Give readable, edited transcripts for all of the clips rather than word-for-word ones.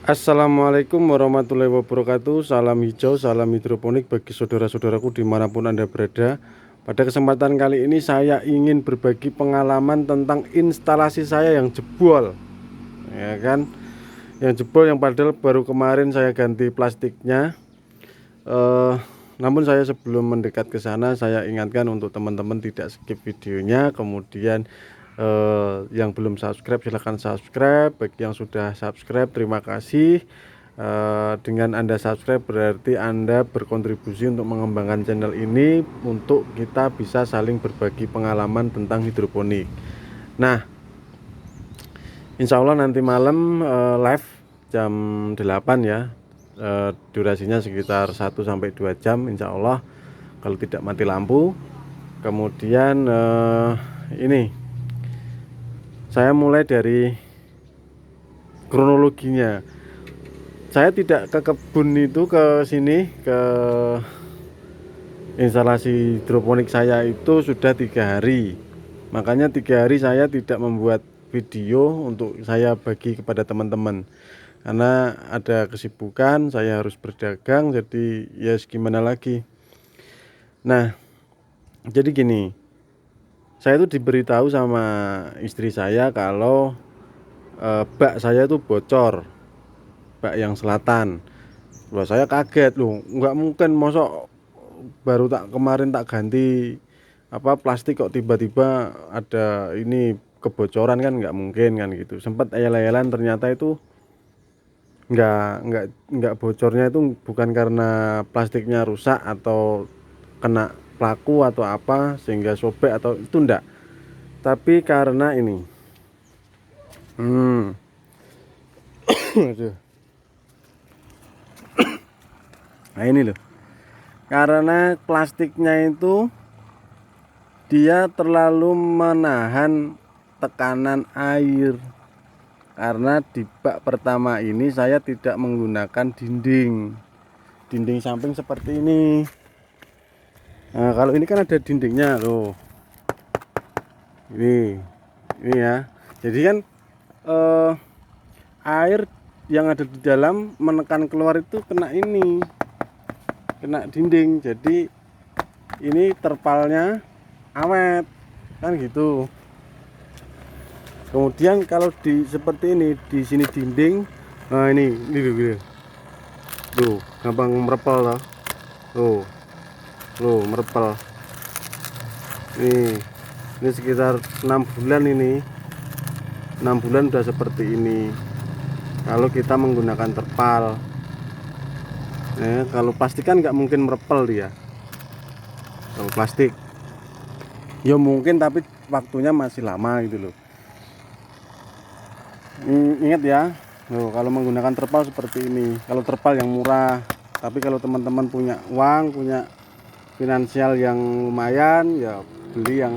Assalamualaikum warahmatullahi wabarakatuh. Salam hijau, salam hidroponik bagi saudara-saudaraku dimanapun Anda berada. Pada kesempatan kali ini saya ingin berbagi pengalaman tentang instalasi saya yang jebol, ya kan? Yang jebol, yang padahal baru kemarin saya ganti plastiknya. Eh, Namun saya sebelum mendekat ke sana, saya ingatkan untuk teman-teman tidak skip videonya. Kemudian yang belum subscribe silahkan subscribe. Bagi yang sudah subscribe terima kasih. Dengan Anda subscribe berarti Anda berkontribusi untuk mengembangkan channel ini, untuk kita bisa saling berbagi pengalaman tentang hidroponik. Nah, insya Allah nanti malam live jam 8 ya. Durasinya sekitar 1-2 jam insya Allah, kalau tidak mati lampu. Kemudian ini saya mulai dari kronologinya. Saya tidak ke kebun itu, ke sini, ke instalasi hidroponik saya itu sudah 3 hari. Makanya 3 hari saya tidak membuat video untuk saya bagi kepada teman-teman, karena ada kesibukan, saya harus berdagang, jadi ya gimana lagi. Nah, jadi gini, saya itu diberitahu sama istri saya kalau bak saya itu bocor, bak yang selatan. Loh, saya kaget loh, nggak mungkin mosok baru kemarin tak ganti plastik kok tiba-tiba ada ini kebocoran, kan nggak mungkin kan gitu. Sempat ayal-ayalan, ternyata itu nggak bocornya itu bukan karena plastiknya rusak atau kena pelaku atau apa sehingga sobek, atau itu enggak, tapi karena ini aduh. Nah ini loh, karena plastiknya itu dia terlalu menahan tekanan air. Karena di bak pertama ini saya tidak menggunakan dinding samping seperti ini. Nah, kalau ini kan ada dindingnya loh, ini ya. Jadi kan air yang ada di dalam menekan keluar itu kena ini, kena dinding. Jadi ini terpalnya awet kan gitu. Kemudian kalau di seperti ini, di sini dinding, nah ini tuh gampang merepel tuh merepel. Ini sekitar 6 bulan, ini 6 bulan udah seperti ini kalau kita menggunakan terpal. Kalau plastik kan nggak mungkin merepel dia. Kalau plastik ya mungkin, tapi waktunya masih lama gitu loh. Ingat ya, loh, kalau menggunakan terpal seperti ini, kalau terpal yang murah. Tapi kalau teman-teman punya uang, punya finansial yang lumayan, ya beli yang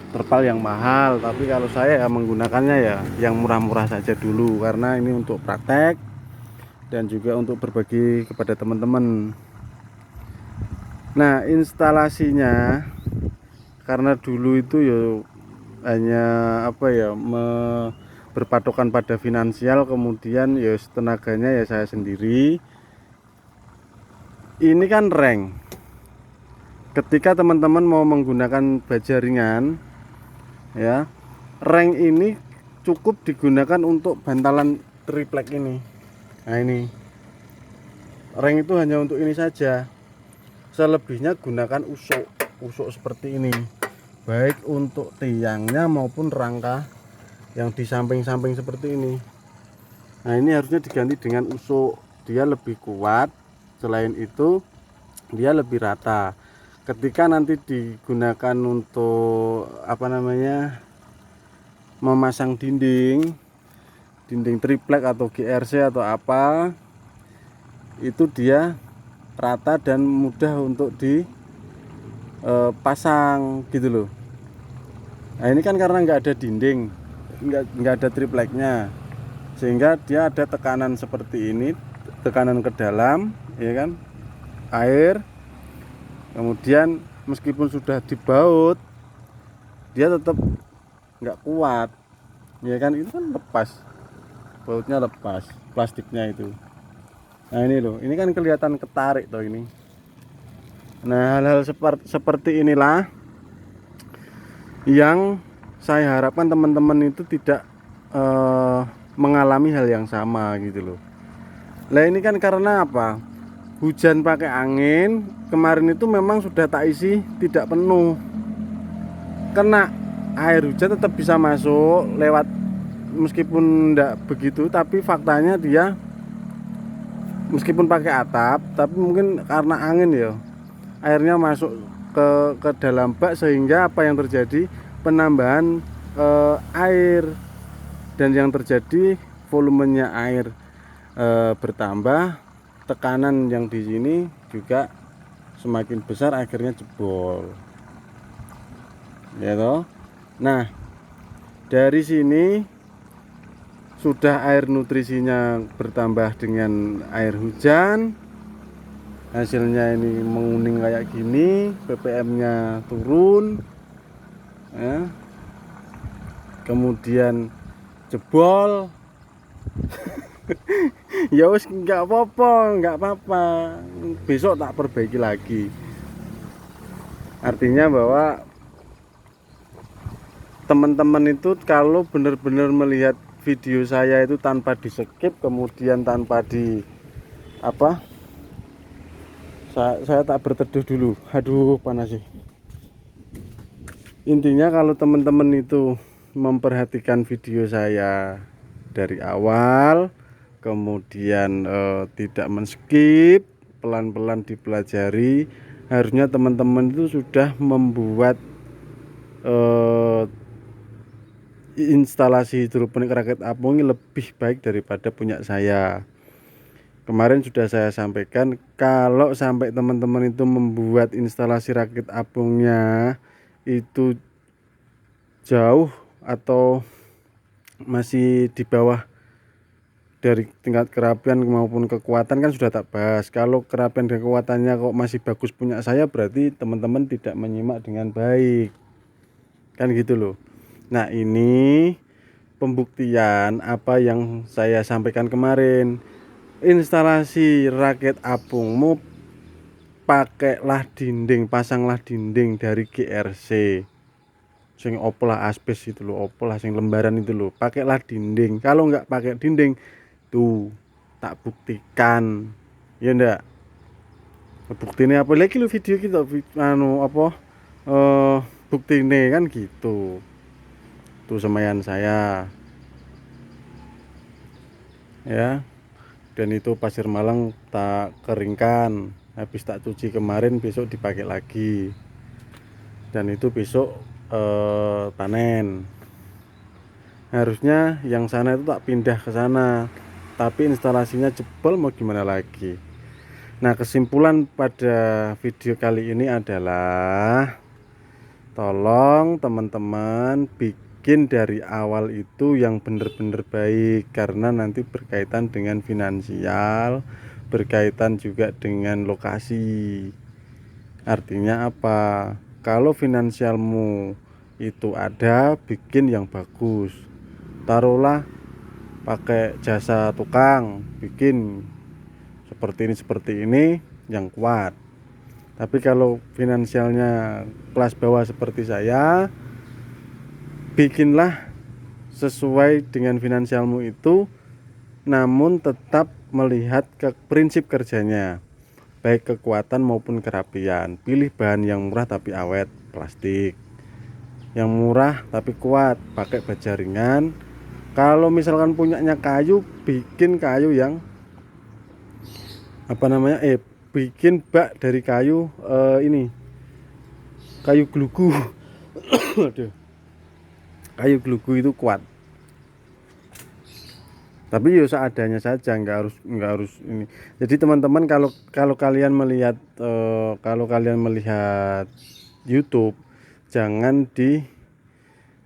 terpal yang mahal. Tapi kalau saya ya menggunakannya ya yang murah-murah saja dulu, karena ini untuk praktek dan juga untuk berbagi kepada teman-teman. Nah, instalasinya karena dulu itu ya hanya berpatokan pada finansial, kemudian ya tenaganya ya saya sendiri. Ini kan reng. Ketika teman-teman mau menggunakan baja ringan ya, reng ini cukup digunakan untuk bantalan triplek ini. Nah ini reng itu hanya untuk ini saja. Selebihnya gunakan usuk seperti ini, baik untuk tiangnya maupun rangka yang di samping-samping seperti ini. Nah ini harusnya diganti dengan usuk, dia lebih kuat. Selain itu dia lebih rata. Ketika nanti digunakan untuk memasang dinding triplek atau GRC atau apa, itu dia rata dan mudah untuk dipasang gitu loh. Nah ini kan karena nggak ada dinding, nggak ada tripleknya, sehingga dia ada tekanan seperti ini, tekanan ke dalam, ya kan, air. Kemudian meskipun sudah dibaut, dia tetap nggak kuat, ya kan, itu kan lepas. bautnya lepas, plastiknya itu. Nah ini loh, ini kan kelihatan ketarik toh ini. Nah hal-hal seperti inilah yang saya harapkan teman-teman itu tidak mengalami hal yang sama gitu loh. Lah ini kan karena apa? Hujan pakai angin, kemarin itu memang sudah tak isi tidak penuh. Kena air hujan tetap bisa masuk lewat, meskipun enggak begitu, tapi faktanya dia meskipun pakai atap, tapi mungkin karena angin ya, airnya masuk ke dalam bak, sehingga apa yang terjadi, penambahan air, dan yang terjadi volumenya air bertambah, tekanan yang di sini juga semakin besar, akhirnya jebol ya toh. Nah dari sini sudah air nutrisinya bertambah dengan air hujan, hasilnya ini menguning kayak gini, ppm nya turun ya. Kemudian jebol. Ya wis nggak apa-apa, besok tak perbaiki lagi. Artinya bahwa teman-teman itu kalau benar-benar melihat video saya itu tanpa di skip, kemudian tanpa di apa, saya tak berteduh dulu, aduh panas sih. Intinya kalau teman-teman itu memperhatikan video saya dari awal, kemudian tidak men-skip, pelan-pelan dipelajari, harusnya teman-teman itu sudah membuat instalasi hidroponik rakit apung ini lebih baik daripada punya saya. Kemarin sudah saya sampaikan, kalau sampai teman-teman itu membuat instalasi rakit apungnya itu jauh atau masih di bawah dari tingkat kerapian maupun kekuatan, kan sudah tak bahas. Kalau kerapian dan kekuatannya kok masih bagus punya saya, berarti teman-teman tidak menyimak dengan baik, kan gitu loh. Nah ini pembuktian apa yang saya sampaikan kemarin. Instalasi rakit apungmu pakailah dinding, pasanglah dinding dari GRC, sing opolah asbes itu loh, opolah sing lembaran itu loh, pakailah dinding. Kalau nggak pakai dinding tuh tak buktikan ya ndak, buktinya apa lagi lo, video kita anu apa bukti ini kan gitu. Tuh semayan saya ya, dan itu pasir malang tak keringkan, habis tak cuci kemarin, besok dipakai lagi, dan itu besok panen. Harusnya yang sana itu tak pindah ke sana, tapi instalasinya jebol, mau gimana lagi. Nah kesimpulan pada video kali ini adalah, tolong teman-teman bikin dari awal itu yang benar-benar baik, karena nanti berkaitan dengan finansial, berkaitan juga dengan lokasi. Artinya apa? Kalau finansialmu itu ada, bikin yang bagus. Taruhlah pakai jasa tukang, bikin seperti ini yang kuat. Tapi kalau finansialnya kelas bawah seperti saya, bikinlah sesuai dengan finansialmu itu, namun tetap melihat ke prinsip kerjanya, baik kekuatan maupun kerapian. Pilih bahan yang murah tapi awet, plastik. Yang murah tapi kuat, pakai baja ringan. Kalau misalkan punyanya kayu, bikin kayu yang apa namanya, bikin bak dari kayu ini, kayu glugu. Aduh, kayu glugu itu kuat. Tapi ya seadanya saja, nggak harus ini. Jadi teman-teman, kalau kalian melihat YouTube, jangan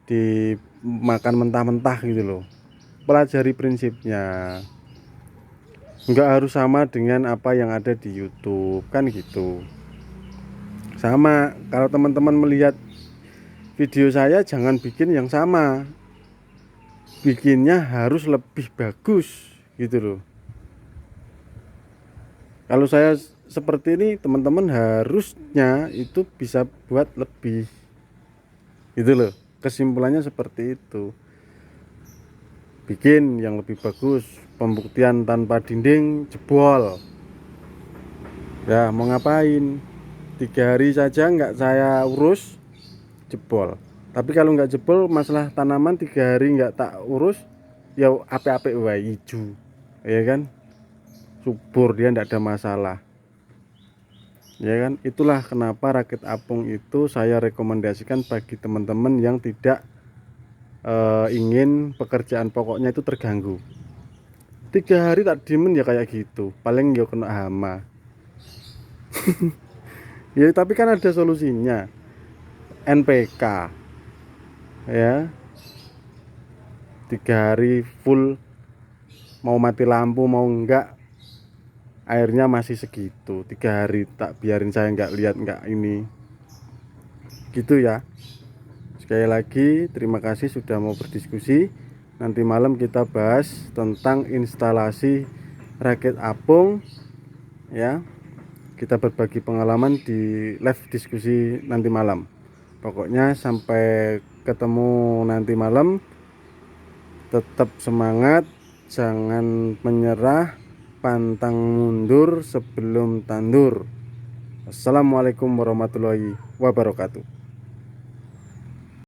dimakan mentah-mentah gitu loh. Pelajari prinsipnya. Nggak harus sama dengan apa yang ada di YouTube, kan gitu. Sama, kalau teman-teman melihat video saya, jangan bikin yang sama. bikinnya harus lebih bagus gitu loh. Kalau saya seperti ini, teman-teman harusnya itu bisa buat lebih gitu loh. Kesimpulannya seperti itu. Bikin yang lebih bagus, pembuktian tanpa dinding jebol. Ya mau ngapain, 3 hari saja nggak saya urus jebol. Tapi kalau nggak jebol, masalah tanaman 3 hari nggak tak urus, ya apik-apik wae hijau, ya kan, subur, dia nggak ada masalah, ya kan. Itulah kenapa rakit apung itu saya rekomendasikan bagi teman-teman yang tidak ingin pekerjaan pokoknya itu terganggu. 3 hari tak diemen ya kayak gitu, paling ya kena hama. Ya tapi kan ada solusinya, NPK ya. 3 hari full, mau mati lampu mau enggak, airnya masih segitu. 3 hari tak biarin, saya enggak lihat, enggak ini gitu ya. Sekali lagi terima kasih sudah mau berdiskusi. Nanti malam kita bahas tentang instalasi rakit apung ya. Kita berbagi pengalaman di live diskusi nanti malam. Pokoknya sampai ketemu nanti malam, tetap semangat, jangan menyerah, pantang mundur sebelum tandur. Assalamualaikum warahmatullahi wabarakatuh.